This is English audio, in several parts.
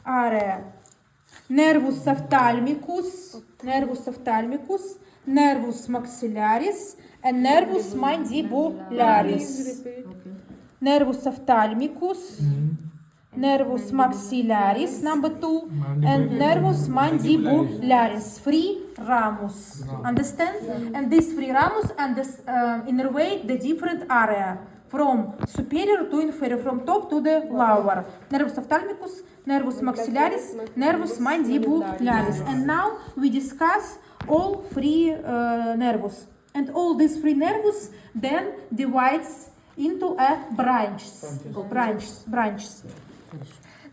are nervus ophthalmicus, nervus maxillaris, and nervus mandibularis. Nervus ophthalmicus, nervus maxillaris, number 2, and nervus mandibularis, free ramus. Understand? And this free ramus and this innervate the different area from superior to inferior, from top to the lower. Nervus ophthalmicus, nervus maxillaris, nervus mandibularis. And now we discuss all three nervus. And all these three nervus then divides into a branches.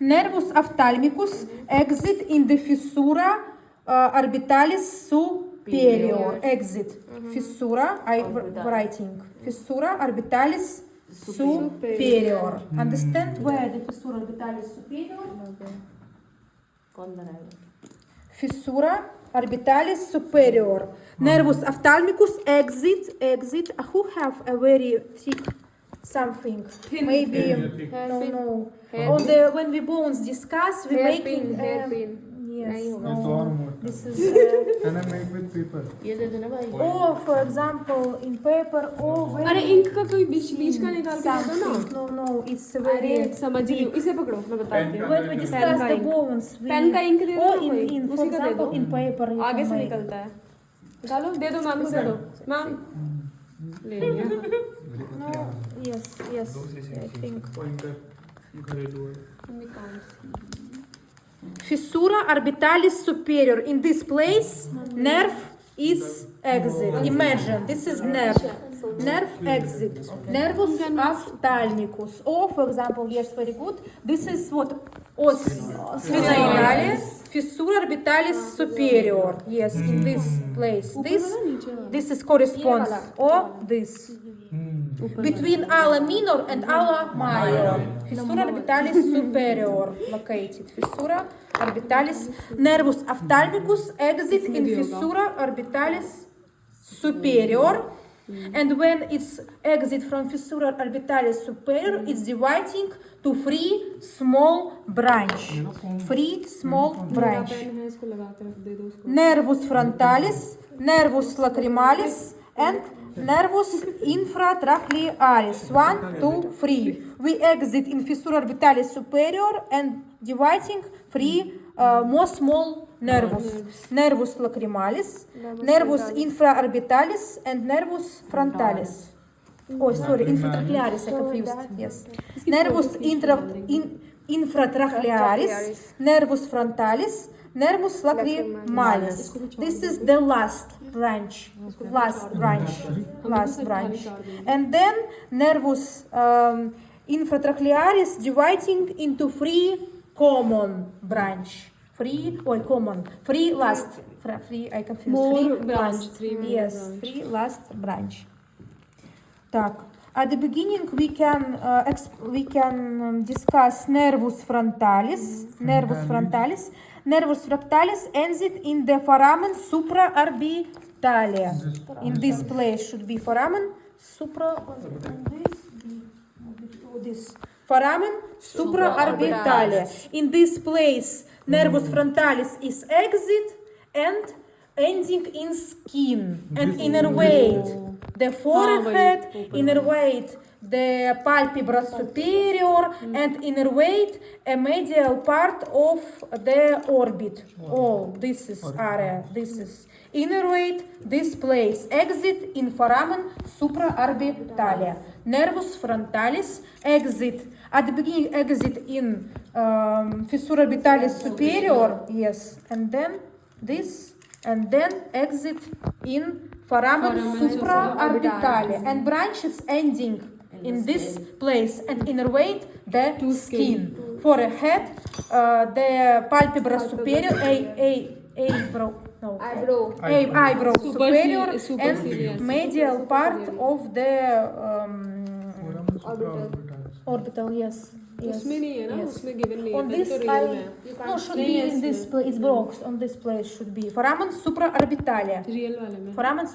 Nervus ophthalmicus exit in the fissura orbitalis superior. Exit. Fissura, writing. Fissura orbitalis superior. Understand where the fissura orbitalis superior? Fissura orbitalis superior. Nervus ophthalmicus exit. Who have a very thick something? Maybe no. On the when we bones discuss, we making yes. No. This is. Can I make with paper? Or for example, in paper or when. अरे ink का कोई बीच का निकाल के दो ना. No, it's very. अरे समझ रही हूँ. इसे पकड़ो मैं बताती हूँ. When we discuss the bones, we. Pen का इंक दे दो or ना कोई. in for उसी का दे example दो. in paper. आगे से निकलता है. डालो दे दो मैम को दे दो. मैम ले लिया. No, yes, I think. Fissura orbitalis superior. In this place, nerve is exit. Imagine, this is nerve. Nerve exit. Nervus ophthalmicus. Or, for example, yes, very good. This is what? Os sphenoidale. Fissura orbitalis superior. Yes, in this place. This is corresponds. Or this. Between ala minor and ala major. Fissura orbitalis superior located. Fissura orbitalis. Nervus ophthalmicus exit in fissura orbitalis superior. And when it's exit from fissura orbitalis superior, it's dividing to three small branch. Nervus frontalis, nervus lacrimalis, and nervus infratrachearis. 1, 2, 3. We exit in fissura orbitalis superior and dividing three more small nervus. Nervus lacrimalis, nervus infraorbitalis, and nervus frontalis. Oh, sorry, infratrachearis, I confused. Yes. Nervus infratrachearis, nervus frontalis, nervus lacrimalis. This is the last branch. And then nervus infratrachearis dividing into three common branch. Three last branch. Так. At the beginning we can discuss nervus frontalis. Nervus frontalis exit in the foramen supraorbitale. In this place should be foramen foramen supraorbitale. In this place, nervus frontalis is exit and ending in skin and innervate the forehead, innervate the palpebra superior, and innervate a medial part of the orbit. All this is area. This is innervate this place. Exit in foramen supraorbitale. Nervus frontalis exit. At the beginning, exit in fissura orbitalis superior, yes, and then this, and then exit in foramen supraorbitale, and branches ending in this place and innervate the skin. Forehead, the palpebra superior, eyebrow superior, and medial part of the orbital, yes. उसमें नहीं है ना, उसमें given नहीं है. On this, no, should be in this place. It's blocks. On this place should be foramen supraorbitale. Real वाले में. Foramen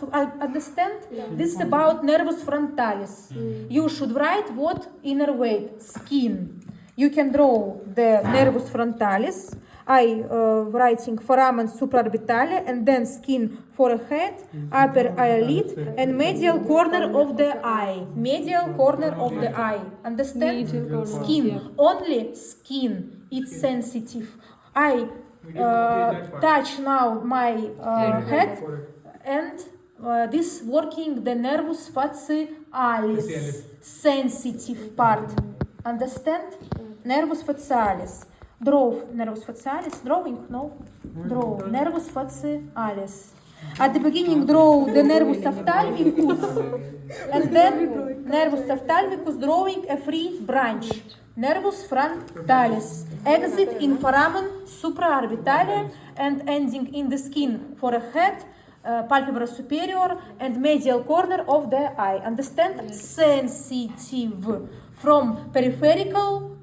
understand? This is about nervus frontalis. You should write what innervate, skin. you can draw the nervus frontalis. I writing foramen supraorbitale and then skin forehead, upper eyelid, and medial corner of the eye. Medial corner of the eye. Understand? Medial corner, Skin. yeah. Only skin. It's sensitive. I touch now my head and this working the nervus facialis. Sensitive part. Understand? Nervus facialis. Draw nervus facialis. Drawing? No. Draw nervus facialis. At the beginning, draw the nervus ophthalmicus, and then nervus ophthalmicus drawing a free branch. Nervus frontalis. Exit in foramen supraorbitale and ending in the skin forehead, palpebra superior, and medial corner of the eye. Understand? Sensitive. From peripheral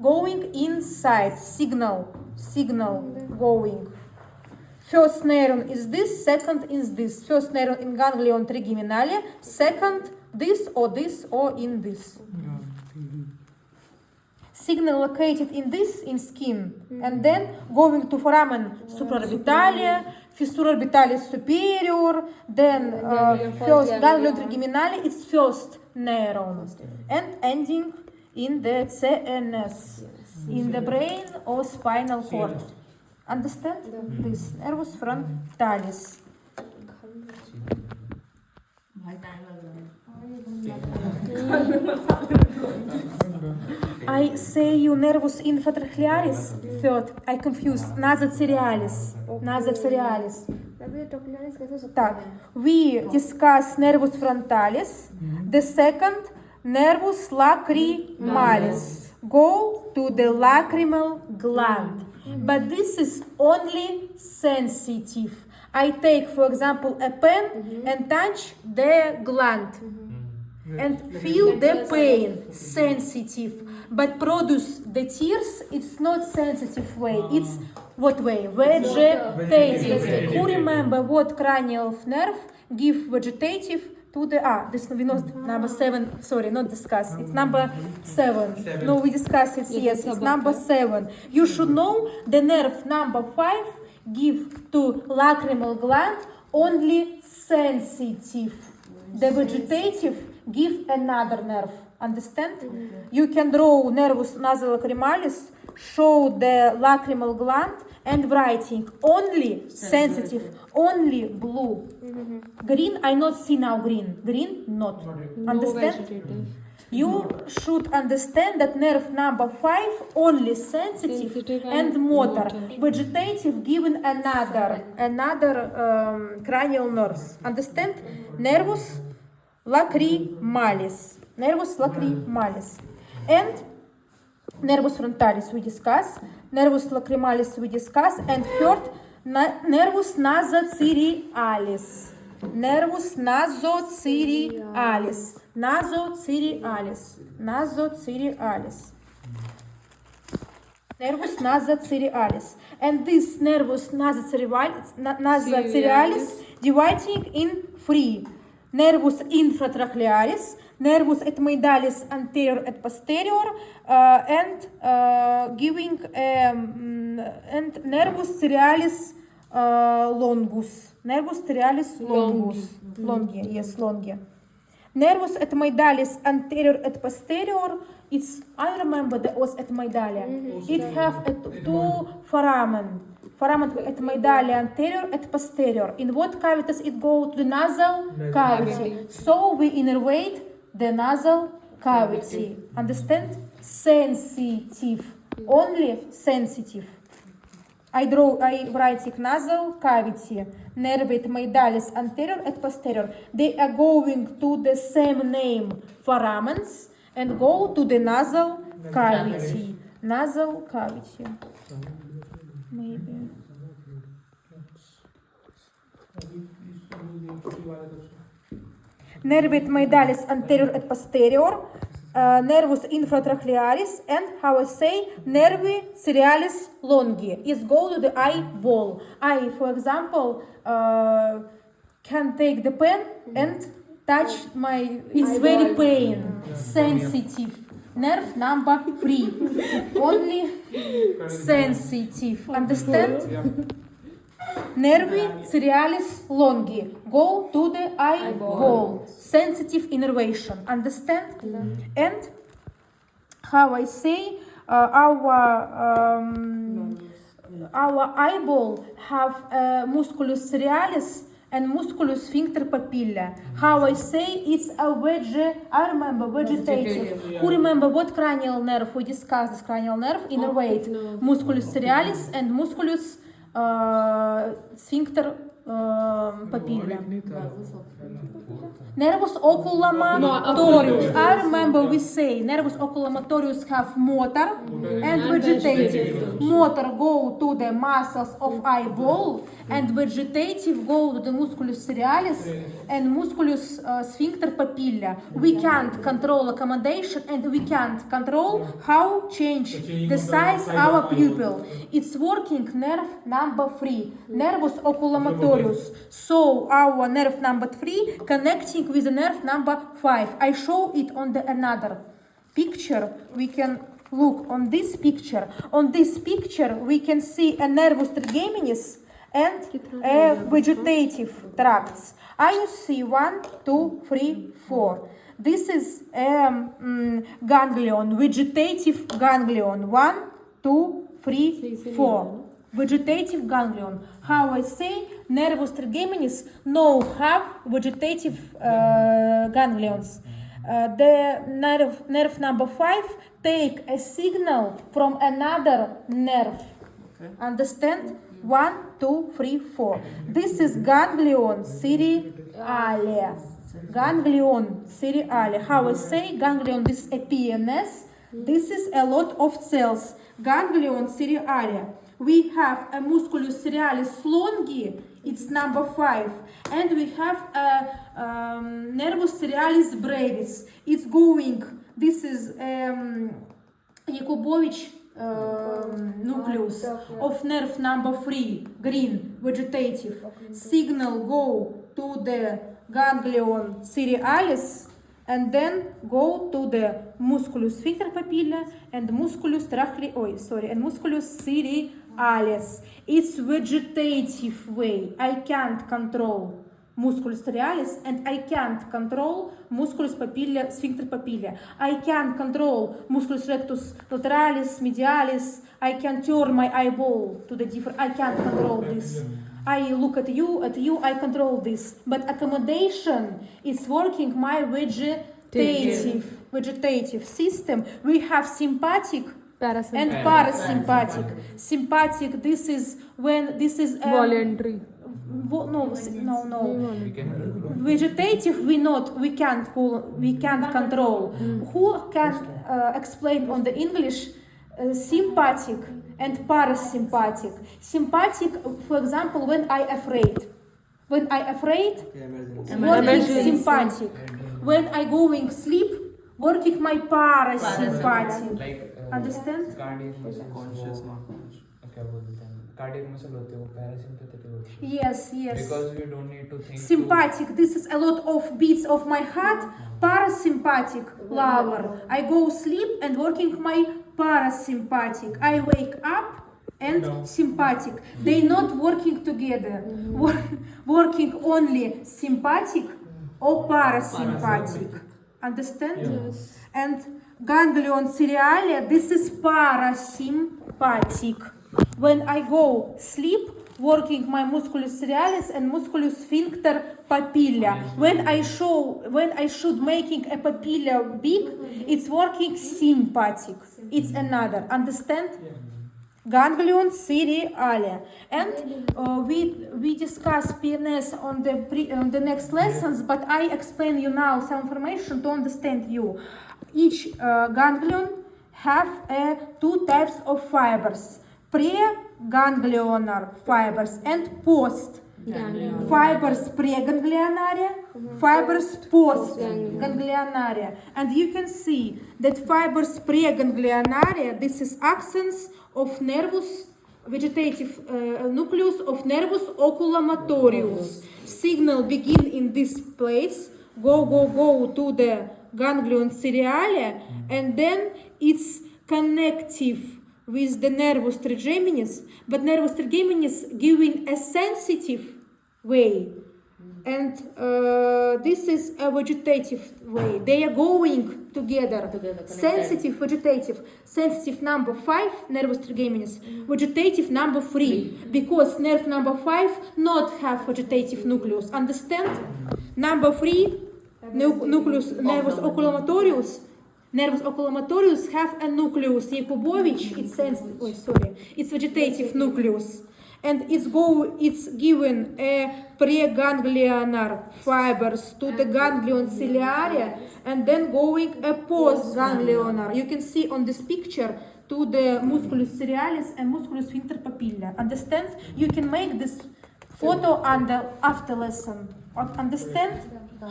going inside. Signal going. First neuron is this, second is this. First neuron in ganglion trigeminale, second this or in this. Signal located in this, in skin, and then going to foramen supraorbitale, fissura orbitalis superior, then first ganglion trigeminale is first neuron, and ending in the CNS, in the brain or spinal cord. Understand? This nervus frontalis. I say you nervus infratrachearis. Third, I confused. Nasocerealis. Nasocerealis. Так, we discuss nervus frontalis. The second, nervus lacrimalis. Go to the lacrimal gland. But this is only sensitive. I take, for example, a pen and touch the gland and feel the pain, sensitive. But produce the tears, it's not sensitive way. It's what way? Vegetative. Who remember what cranial nerve give vegetative to the this we know number 7, sorry, not discuss, it's number 7. No, we discuss it, yes, it's number 7. You should know the nerve number 5 give to lacrimal gland only sensitive. The vegetative give another nerve. Understand? You can draw nervus nasolacrimalis, show the lacrimal gland, and writing only sensitive, only blue. Green, I not see now green. Green, not. Understand? You should understand that nerve number 5 only sensitive and motor. Vegetative given another cranial nerves. Understand? Nervus lacrimalis. Nervus lacrimalis. And nervus frontalis we discuss. Nervus lacrimalis we discuss. And third, nervus nasocerealis. Nervus nasocerealis. Nasocerealis. Nasocerealis. Nervus nasocerealis. And this nervus nasocerealis dividing in 3. Nervus infratrachearis, nervus etmoidalis anterior et posterior, and giving and nervus cerealis longus. Nervus cerealis longus. Longia, yes, longia. Nervus etmoidalis anterior et posterior. It's I remember the os etmoidalia. It have 2 foramen. Foramen etmoidalia anterior et posterior. In what cavities it go to the nasal cavity? So we innervate the nasal cavity. Understand? Sensitive. Only sensitive. I write nasal cavity. Nerve etmoidalis anterior et posterior. They are going to the same name foramens and go to the nasal cavity. Nasal cavity. Maybe. Nerve etmoidalis anterior et posterior, nervus infratrachearis, and how I say, nervi cerealis longi is go to the eyeball. I, for example, can take the pen and touch my. It's very pain, sensitive. nerve number 3. Only sensitive. Understand? Nervi cerealis longi. Go to the eyeball. Sensitive innervation. Understand? And how I say, our eyeball have musculus cerealis and musculus sphincter papilla. How I say, it's a I remember vegetative. Who remember what cranial nerve we discussed? This cranial nerve, innervate, musculus cerealis and musculus sphincter papilla. Nervus oculomotorius. I remember we say nervus oculomotorius have motor and vegetative. Motor go to the muscles of eyeball and vegetative go to the musculus cerealis and musculus sphincter papilla. We can't control accommodation and we can't control how change the size our pupil. It's working nerve number 3, nervus oculomotorius. So our nerve number 3 connecting with the nerve number 5. I show it on the another picture. We can look on this picture. On this picture we can see a nervus trigeminis and a vegetative tracts. I see 1, 2, 3, 4. This is ganglion, vegetative ganglion. 1, 2, 3, 4. Vegetative ganglion. How I say, nervus trigeminis no have vegetative ganglions. The nerve number 5 take a signal from another nerve. Understand? 1, 2, 3, 4. This is ganglion cereale. Ganglion cereale. How I say, ganglion, this is a PNS. This is a lot of cells. Ganglion cereale. We have a musculus cerealis longi, it's number 5, and we have a nervus cerealis brevis. It's going, this is Yakubovich nucleus of nerve number 3, green, vegetative. Signal go to the ganglion cerealis and then go to the musculus sphincter papilla and musculus musculus cerealis. It's vegetative way. I can't control musculus cerealis and I can't control musculus papilla, sphincter papilla. I can't control musculus rectus lateralis, medialis. I can turn my eyeball to the different. I can't control this. I look at you, I control this. But accommodation is working my vegetative system. We have sympathetic and parasympathetic. Sympathetic, this is when this is voluntary. No. Vegetative, we can't control. Who can explain on the English sympathetic and parasympathetic? Sympathetic, for example, when I afraid, working sympathetic. When I going sleep, working my parasympathetic. Understand? Cardiac muscle होते हैं वो parasympathetic होते हैं. Yes. Because you don't need to think. Sympathetic. This is a lot of beats of my heart. Parasympathetic lower. I go sleep and working my parasympathetic. I wake up and sympathetic. They not working together. Working only sympathetic or parasympathetic. Understand? Yes. And ganglion cereale, this is parasympathetic. When I go sleep, working my musculus cerealis and musculus sphincter papilla. When I should making a papilla big, it's working sympathetic. It's another. Understand? Ganglion cereale. And we discuss PNS on the next lessons, but I explain you now some information to understand you. Each ganglion have two types of fibers. Pre-ganglionar fibers and post fibers preganglionaria, fibers post-ganglionaria. And you can see that fibers preganglionaria, this is axons of nervus vegetative nucleus of nervus oculomotorius. Signal begin in this place, go to the ganglion cereale, and then it's connective with the nervus trigeminus, but nervus trigeminus giving a sensitive way, and this is a vegetative way. They are going together. Sensitive, vegetative. Sensitive number 5, nervus trigeminus. Vegetative number 3, because nerve number 5 not have vegetative nucleus. Understand? Number 3, nucleus nervus oculomotorius. Nervus oculomotorius have a nucleus. Yakubovich, it's sensitive. Oh, sorry, it's vegetative nucleus, and it's given a preganglionar fibers to the ganglion ciliaria, and then going a postganglionar. You can see on this picture to the musculus cerealis and musculus interpapilla. Understand? You can make this photo after lesson. Understand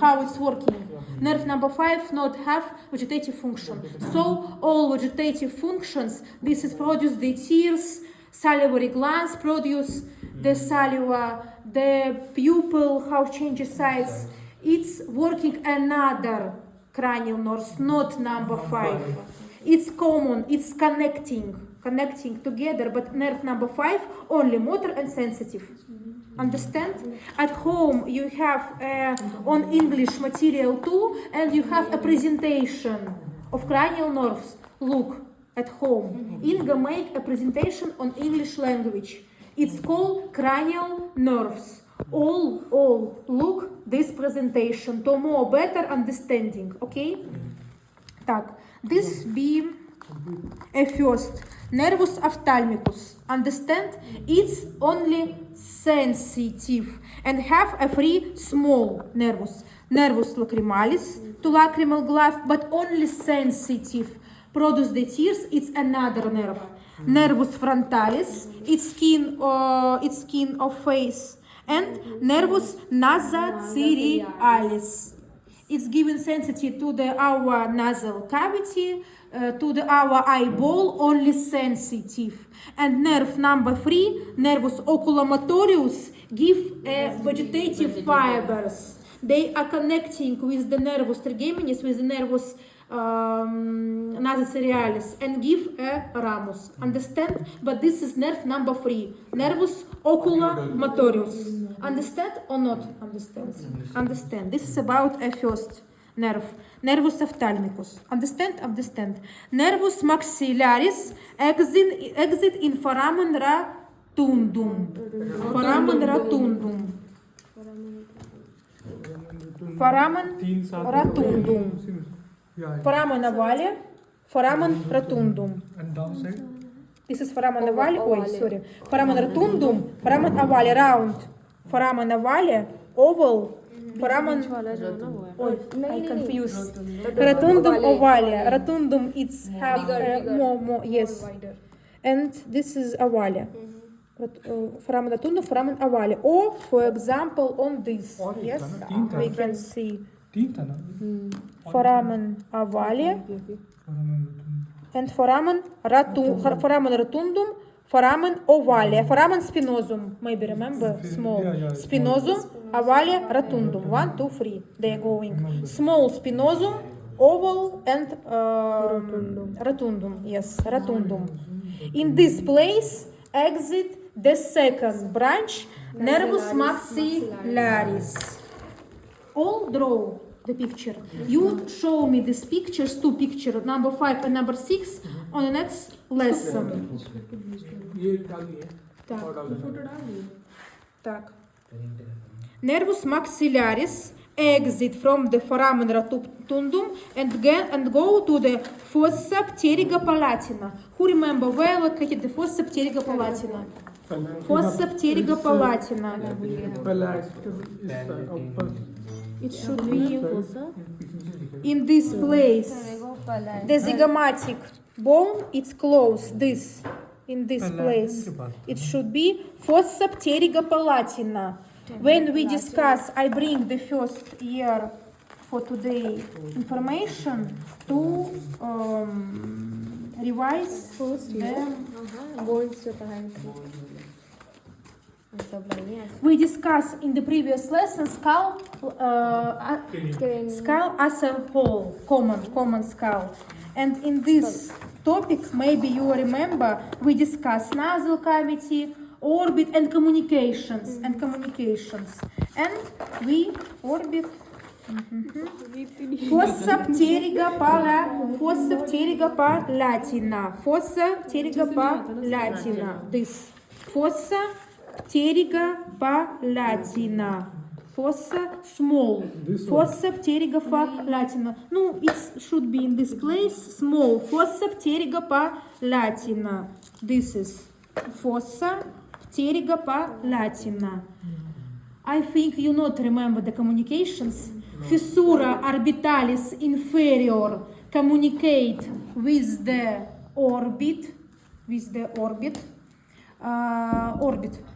how it's working? Nerve number 5 not have vegetative function. So all vegetative functions, this is produce the tears, salivary glands produce the saliva, the pupil, how changes size. It's working another cranial nerves, not number 5. It's common, it's connecting together, but nerve number 5 only motor and sensitive. Understand? At home you have on English material too, and you have a presentation of cranial nerves. Look at home. Inga make a presentation on English language. It's called cranial nerves. All look this presentation to more better understanding. Okay? Так, this be a first. Nervus ophthalmicus. Understand? It's only sensitive and have a free small nervus. Nervus lacrimalis to lacrimal gland, but only sensitive. Produce the tears. It's another nerve. Nervus frontalis. It's skin of face, and nervus nasocerialis. It's given sensitive to our nasal cavity, to our eyeball, only sensitive. And nerve number 3, nervus oculomotorius, give vegetative fibers. They are connecting with the nervus trigeminus, with the nervus nasocerialis, and give a ramus. Understand? But this is nerve number 3, nervus oculomotorius. Understand or not understand? Understand. This is about a first nerve. Nervus ophthalmicus. Understand? Understand. Nervus maxillaris exit in foramen rotundum. Foramen rotundum. Foramen rotundum. Foramen ovale. Foramen rotundum. And downside? This is foramen ovale. Oi, sorry. Foramen rotundum. Foramen ovale, round. Foramen ovale, oval. Foramen. Oi, I confused. Rotundum ovale. Rotundum, it's have more. Yes. And this is ovale. Foramen rotundum, foramen ovale. Or, for example, on this. Yes, we can see. Foramen ovale and foramen rotundum, foramen ovale, foramen spinosum, maybe remember, small. Spinosum, ovale, rotundum. 1, 2, 3. They are going. Small spinosum, oval, and rotundum. Yes, rotundum. In this place, exit the second branch, nervus maxillaris. All draw the picture. You show me these pictures, 2 pictures, number 5 and number 6, on the next lesson. Так. Nervus maxillaris exit from the foramen rotundum and go to the fossa pteryga palatina. Who remember where located the fossa pteryga palatina? Fossa pteryga palatina. It should be in this place. The zygomatic bone, it's close. In this place. It should be fossa pteryga palatina. When we discuss, I bring the first year for today information to revise the We discussed in the previous lesson skull as a whole, common skull. And in this topic, maybe you remember, we discussed nasal cavity, orbit, and communications. And we orbit. Fossa pteriga palatina. This. Fossa pteriga palatina. Fossa small. Fossa pteriga palatina. No, it should be in this place. Small. Fossa pteriga palatina. This is fossa pteriga palatina. I think you not remember the communications. Fissura orbitalis inferior communicate with the orbit.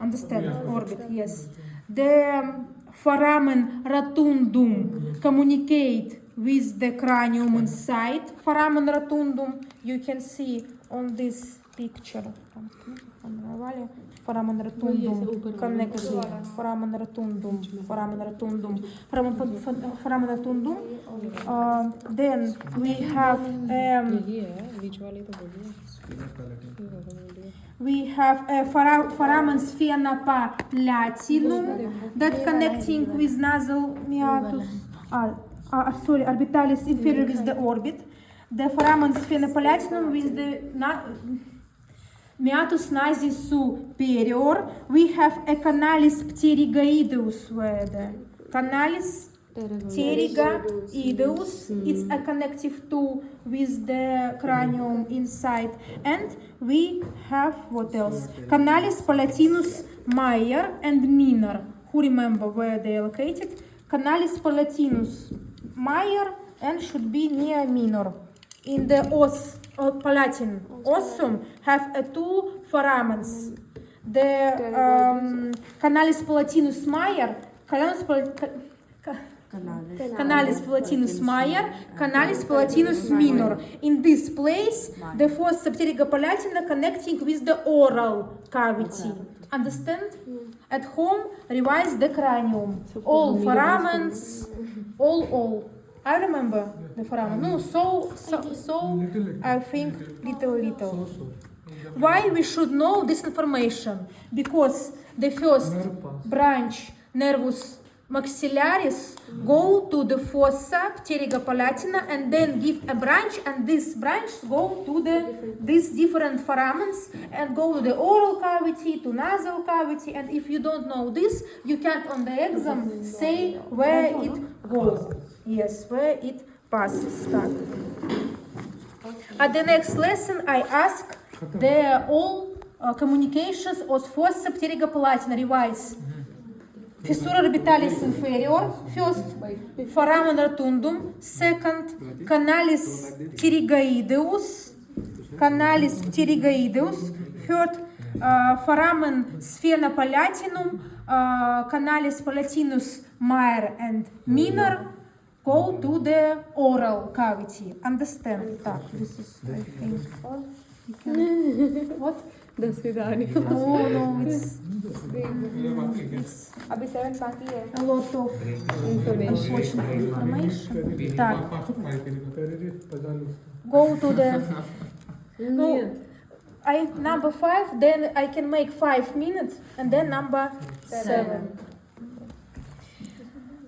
Understand? Orbit, yes. The foramen rotundum communicate with the cranium inside. Foramen rotundum you can see on this picture. Foramen rotundum connected. Foramen rotundum. Then we have a foramen sphena palatinum that connecting with nasal meatus. Orbitalis inferior with the orbit. The foramen sphena palatinum with the meatus nasi superior. We have a canalis pterygoideus. Canalis pterygoideus. It's a connective tube with the cranium inside. And we have what else? Canalis palatinus major and minor. Who remember where they are located? Canalis palatinus major and should be near minor. In the os palatin ossum have two foramens. The canalis palatinus major, canalis palatinus minor. In this place, the fossa pteriga palatina connecting with the oral cavity. Understand? At home, revise the cranium. All foramens, all. I remember the foramen. No, so I think little. Why we should know this information? Because the first branch, nervus maxillaris, go to the fossa pteriga palatina and then give a branch, and this branch go to these different foramens and go to the oral cavity, to nasal cavity. And if you don't know this, you can't on the exam say where it goes. Yes, where it passes. At the next lesson, I ask the all communications of fossa pteriga palatina. Revise. Fissura orbitalis inferior, first, foramen rotundum, second, canalis pterygoideus, third, foramen sphena palatinum, canalis palatinus major and minor, go to the oral cavity. Understand? This is, I think, all. What? До свидания. No, it's अभी 7 बाकी है. a lot of information. Так. Go to the. No, number 5. Then I can make 5 minutes, and then number 7.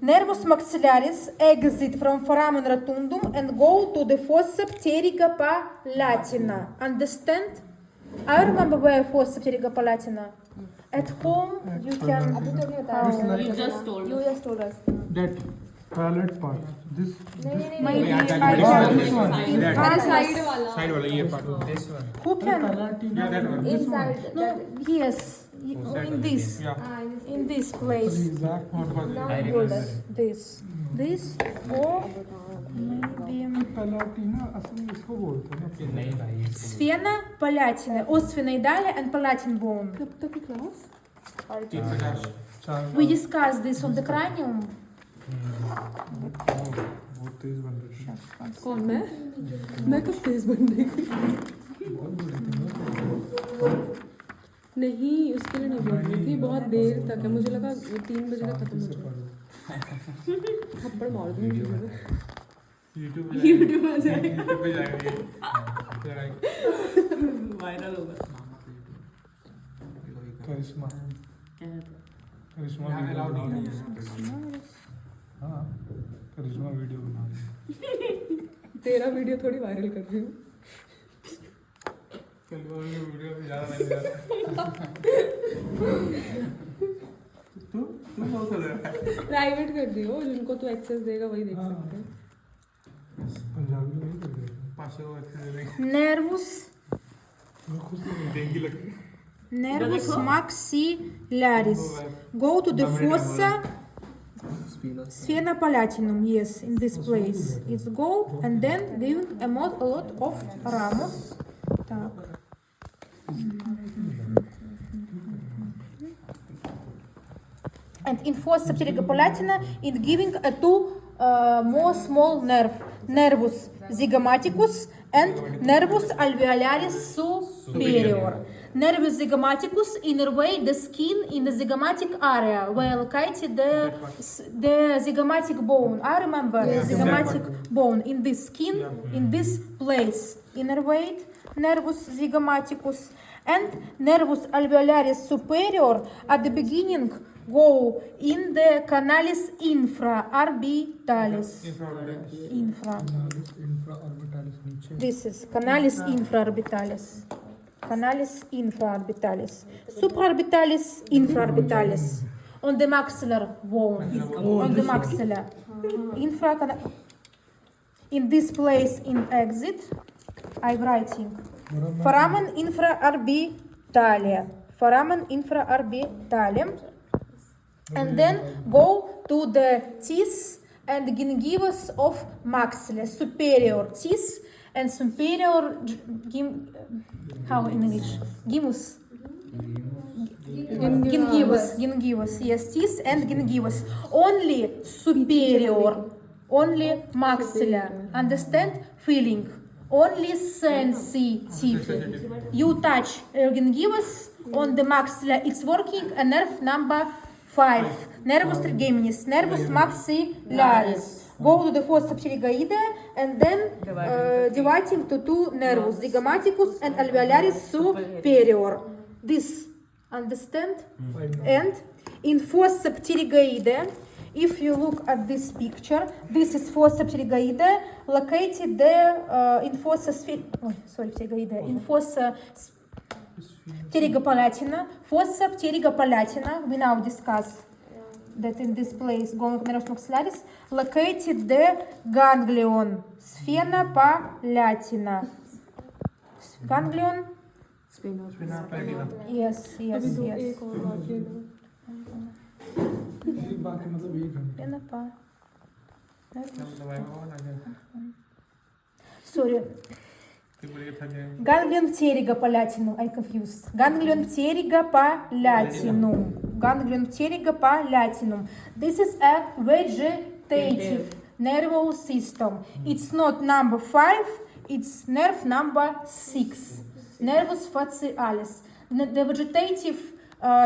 Nervus maxillaris exit from foramen rotundum and go to the fossa pteriga palatina. Understand? I remember where fossa pteriga palatina. At home, you can. You just told us. That palate part. This. Maybe I can. Side wala ye part. This one. Who can? Yeah, that one. This one. No, yes, in this. In this place. The exact part was This or maybe palatina. असल में इसको बोलते हैं ना. नहीं भाई. sphena palatina or sphenoidalia and palatin bone. कब तक की class? We discussed this on the cranium. बहुत तेज बन रही है. कौन मैं कब तेज बन रही? नहीं उसके लिए नहीं बोल रही थी, बहुत देर तक है, मुझे लगा 3 बजे तक खत्म हो जाएगा। थप्पड़ मार दूंगी तुझे। यूट्यूब YouTube पे जाएगा। यूट्यूब पे जाएंगे वायरल होगा। करिश्मा करिश्मा यहाँ वीडियो allow बना नहीं रही है। है। हाँ करिश्मा वीडियो बना रही है। तेरा वीडियो थोड़ी वायरल कर रही हूँ। चलो वीडियो में ज़्यादा नहीं जाता। तू बहुत कर रहा है। प्राइवेट कर दियो, जिनको तू एक्सेस देगा वही देख हाँ। सकते हैं। पंजाबी में नहीं कर रहे 500 एक्सेस देंगे Nervus, खुद से देंगी लगती nervus maxillaris. Go to the fossa sphenopalatinatum. Yes, in this place. It's go and then giving a lot of ramos. Так. And in fossa pterygopallatina, it giving a two more small nerve, nervus zygomaticus and nervus alveolaris superior. Nervus zygomaticus innervate the skin in the zygomatic area where located the zygomatic bone. I remember zygomatic bone in this skin, in this place. Innervate nervus zygomaticus and nervus alveolaris superior at the beginning go in the canalis infraorbitalis. Infra. इंफ्राऑर्बिटालिस नीचे This is canalis infraorbitalis. Canalis infraorbitalis. Supraorbitalis, infraorbitalis. On the maxillar bone. On the maxilla. In this place in exit, I'm writing. Foramen infraorbitalia. Foramen infraorbitalia. And then go to the teeth and gingivus of maxilla, superior teeth and superior how in English? Gingivus. Gingivus, yes, teeth and gingivus. Only superior, only maxilla. Understand? Feeling. Only sensitive. You touch gingivus on the maxilla. It's working a nerve number 5. Nervus trigeminus, nervus maxillaris. Go to the fossa pterygoidea and then dividing to two nervus, zygomaticus and alveolaris superior. This, understand? And in fossa pterygoidea, if you look at this picture, this is fossa pterygoidea located there in fossa pterygoidea, in fossa pterygopallatina. Fossa pterygopallatina, we now discuss that in this place, going nervus maxillaris, located the ganglion sphenopallatina. Ganglion? Yes. एक और बात ये ना, बाकी मतलब एक घंटे Sphenopa. दवाई ना जाए Sorry. Ganglion pterygopallatinum. I confused. Ganglion pterygopallatinum. Ganglion pterygopallatinum. This is a vegetative nervous system. It's not number 5. It's nerve number 6. Nervus facialis. The vegetative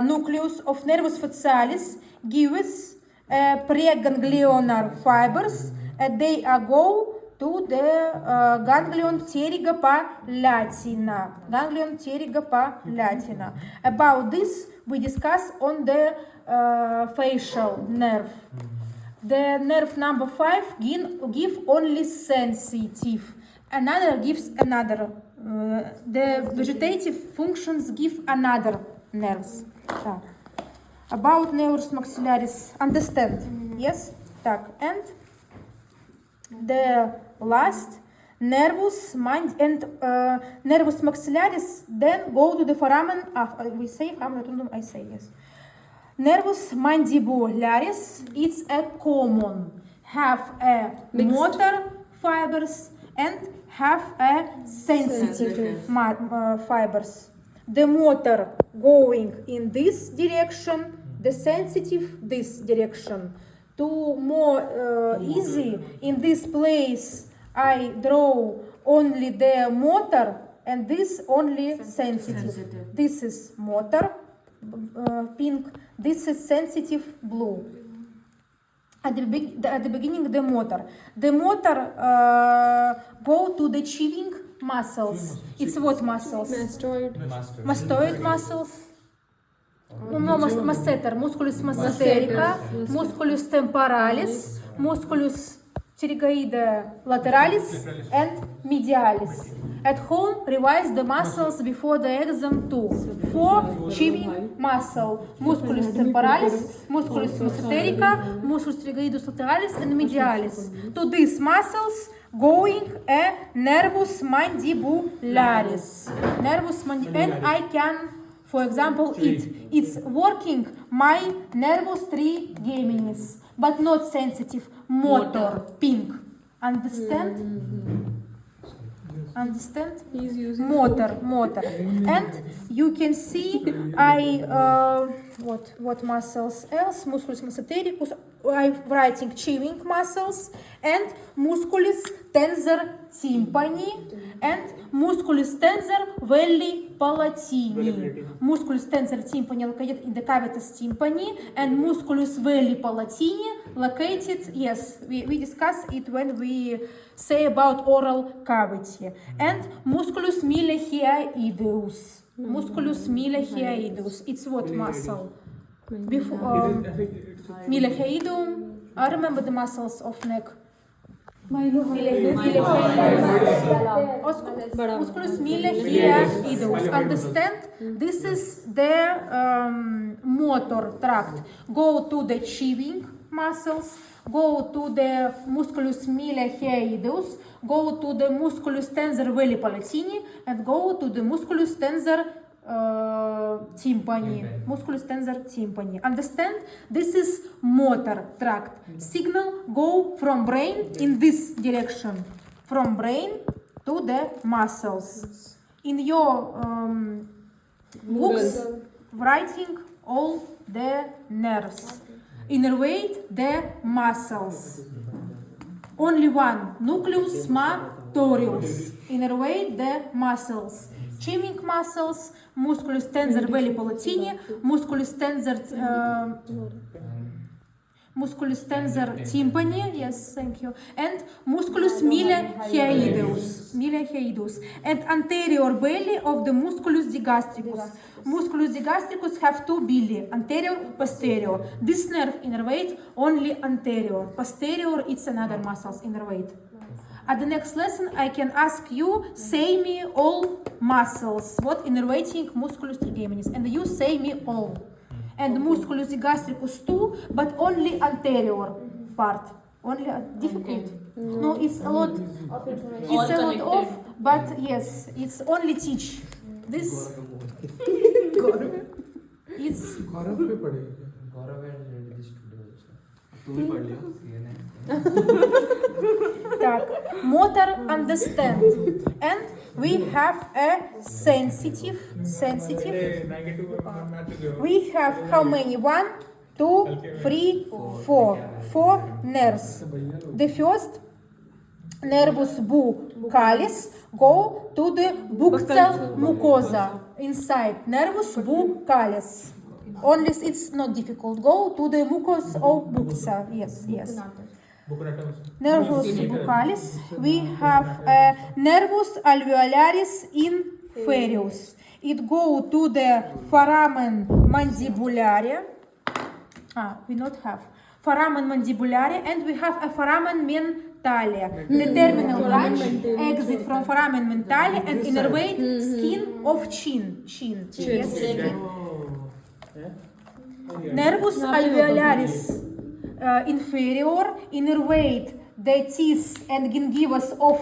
nucleus of nervus facialis gives preganglionar fibers, and they go to the ganglion pterygopallatina. Ganglion pterygopallatina. About this we discuss on the facial nerve. The nerve number 5 give only sensitive. Another gives another. The vegetative functions give another nerves. Так. About nervus maxillaris, understand? Yes? Так. And the last nervus nervus maxillaris then go to the foramen. We say foramen rotundum. I say yes. Nervus mandibularis. It's a common. Have a motor fibers and have a sensitive fibers. The motor going in this direction, the sensitive this direction. To more easy in this place, I draw only the motor and this only sensitive. This is motor, pink. This is sensitive, blue. At the beginning, the motor. The motor go to the chewing muscles. It's what muscles? Mastoid. Mastoid muscles. No, masseter, musculus masseterica, musculus temporalis, musculus pterygoide lateralis, and medialis. At home, revise the muscles before the exam too. 4 chewing muscle: musculus temporalis, musculus masseterica, musculus pterygoidus lateralis, and medialis. To these muscles going a nervus mandibularis. And I can, for example, it's working my nervus trigeminis, but not sensitive, motor, pink. Understand? Understand? He's using Motor. And you can see what muscles else? Musculus massetericus. I'm writing chewing muscles and musculus tensor tympani and musculus tensor velli palatini. Musculus tensor tympani located in the cavitas tympani and musculus velli palatini located, yes, we discussed it when we say about oral cavity. And musculus milehiaedeus. Musculus milehiaedeus. It's what muscle? Before milehiaedum. I remember the muscles of neck. Musculus milehiaedeus. Understand? This is the motor tract. Go to the chewing muscles. Go to the musculus milehiaedeus. Go to the musculus tensor velli palatini, and go to the musculus tensor tympani. Musculus tensor tympani. Understand? This is motor tract. Signal go from brain in this direction. From brain to the muscles. In your books, writing all the nerves. Innervate the muscles. Only one, nucleus matorius. Innervate the muscles. Chewing muscles, musculus tensor velli palatini, musculus tensor tympani, yes, thank you, and musculus milehiaedeus, and anterior belly of the musculus digastricus. Musculus digastricus have 2 belly, anterior, posterior. This nerve innervate only anterior. Posterior, it's another muscles innervate. At the next lesson, I can ask you, say me all muscles, what innervating musculus trigeminis, and you say me all. And musculus digastricus too, but only anterior part. Only difficult. No, it's a lot. It's a lot of, but yes, it's only teach. This. It's. Motor understand, and we have a sensitive. We have how many? 1, 2, 3, 4. 4 nerves. The first nervus buccalis go to the buccal mucosa inside. Nervus buccalis. Only it's not difficult. Go to the mucus of bucca. Yes. Nervus buccalis. We have a nervus alveolaris inferius. It go to the foramen mandibulare. We not have foramen mandibulare, and we have a foramen mentale. The terminal branch exit from foramen mentale and innervate skin of chin. Yes. Nervus alveolaris inferior innervate the teeth and gingivas of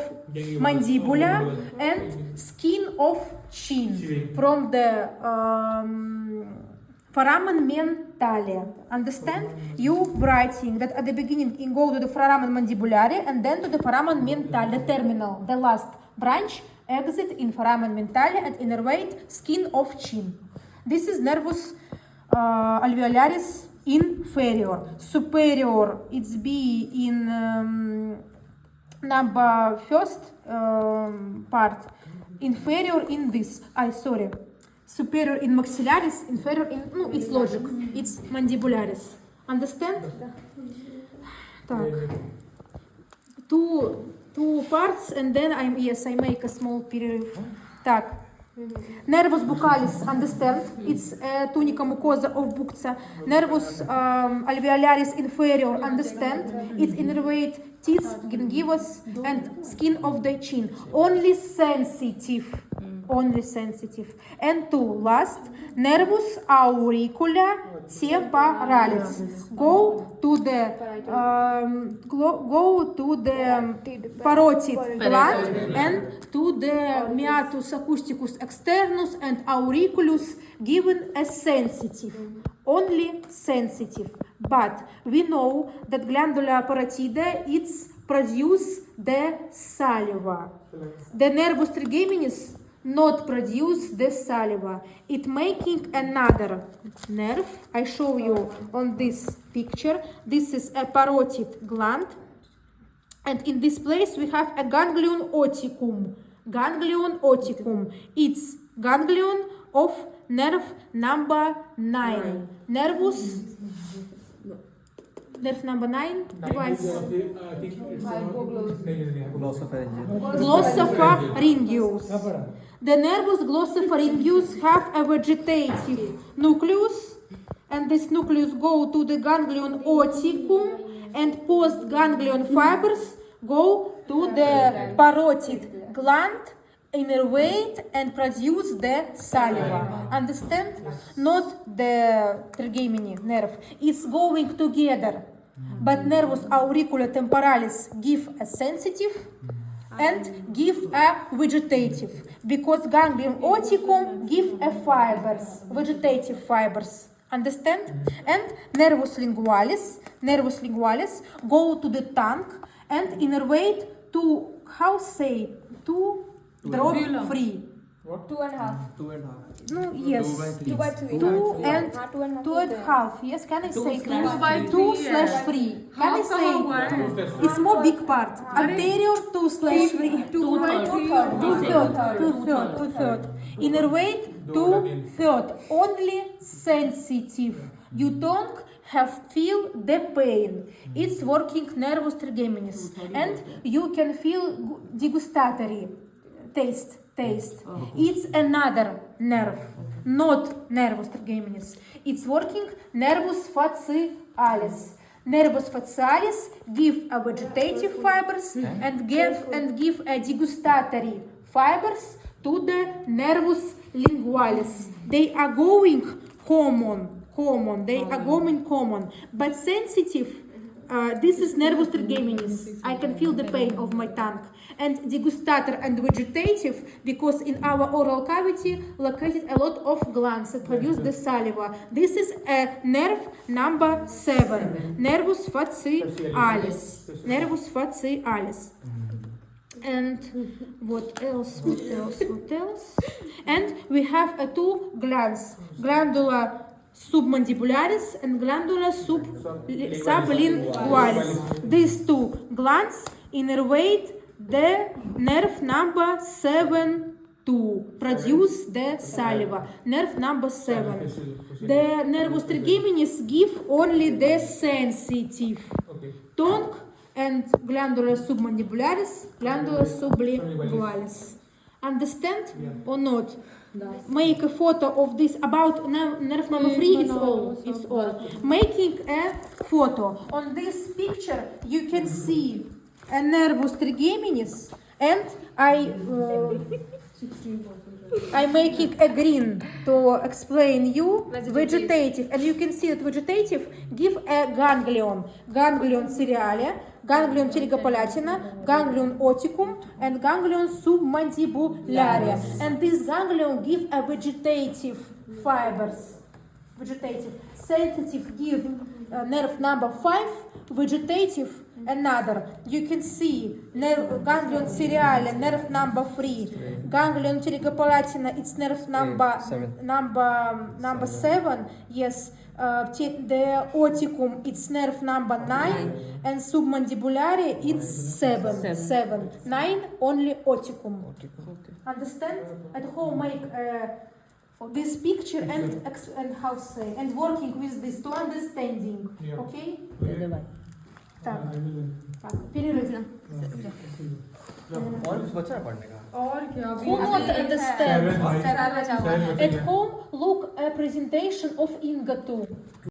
mandibula and skin of chin from the foramen mentale. Understand? You writing that at the beginning you go to the foramen mandibulare and then to the foramen mentale, the terminal, the last branch, exit in foramen mentale and innervate skin of chin. This is nervus alveolaris inferior. Superior, it's B in number first part. inferior in this. Sorry. Superior in maxillaris, inferior in, no, it's logic. It's mandibularis. Understand? Так. Two parts and then I make a small period. Так. Nervus buccalis, understand? It's tunica mucosa of bucca. Nervus alveolaris inferior, understand? It's innervate teeth, gingivas, and skin of the chin. Only sensitive. Only sensitive. And two, last, nervus auricula temporalis. Go to the parotid gland and to the meatus acousticus externus and auriculus, given as sensitive. Only sensitive. But we know that glandula parotida it's produce the saliva. The nervus trigeminis not produce the saliva. It making another nerve. I show you on this picture. This is a parotid gland. And in this place we have a ganglion oticum. Ganglion oticum. It's ganglion of nerve number 9. Nerve number 9 device. Glossopharyngeus. The nervus glossopharyngeus have a vegetative nucleus, and this nucleus go to the ganglion oticum, and post-ganglion fibers go to the parotid gland, innervate and produce the saliva. Understand? Not the trigemini nerve. It's going together. But nervus auricula temporalis give a sensitive and give a vegetative, because ganglion oticum give a fibers, vegetative fibers. Understand? And nervus lingualis go to the tongue and innervate to, to drop free. What? 2.5. No, yes. 2 by 3. 2 and 2.5. Yes, can I say 2/3? Can I say 2? It's more big part. Anterior 2/3. 2/3. Innervate 2/3. Only sensitive. You don't have feel the pain. It's working nervus trigeminis, and you can feel degustatory taste. It's another nerve, not nervus trigeminis. It's working nervus facialis. Nervus facialis give a vegetative fibers and give a degustatory fibers to the nervus lingualis. They are going common. They are going common, but sensitive. This is nervus trigeminis. I can feel the pain of my tongue. And degustator and vegetative, because in our oral cavity located a lot of glands that produce the saliva. This is a nerve number 7, nervus facialis. Nervus facialis. And what else? And we have two glands, glandula submandibularis and glandula sublingualis. These two glands innervate the nerve number 7 to produce the saliva. Nerve number 7. The nervus trigeminis give only the sensitive. Tongue and glandula submandibularis, glandula sublingualis. Understand or not? Make a photo of this about nerve number 3. It's all. Making a photo. On this picture you can see a nervus trigeminis, and I'm making a green to explain you vegetative, and you can see that vegetative give a ganglion cereale, ganglion pterigopalatina, ganglion oticum, and ganglion submandibularia, and this ganglion give a vegetative fibers. Sensitive give nerve number 5, vegetative Another, you can see ganglion cereale, nerve number 3. Ganglion pterygopalatine, it's nerve number 7. Yes, the oticum, it's nerve number 9, and submandibulare, it's 7. 9 only oticum. Understand? At home, make this picture and how say and working with this to understanding. Yeah. Okay? давай. Так, I will. так, перерыв. और कुछ बचा है पढ़ने का और क्या Who not understand? Seven, At home, look a presentation of Inga too.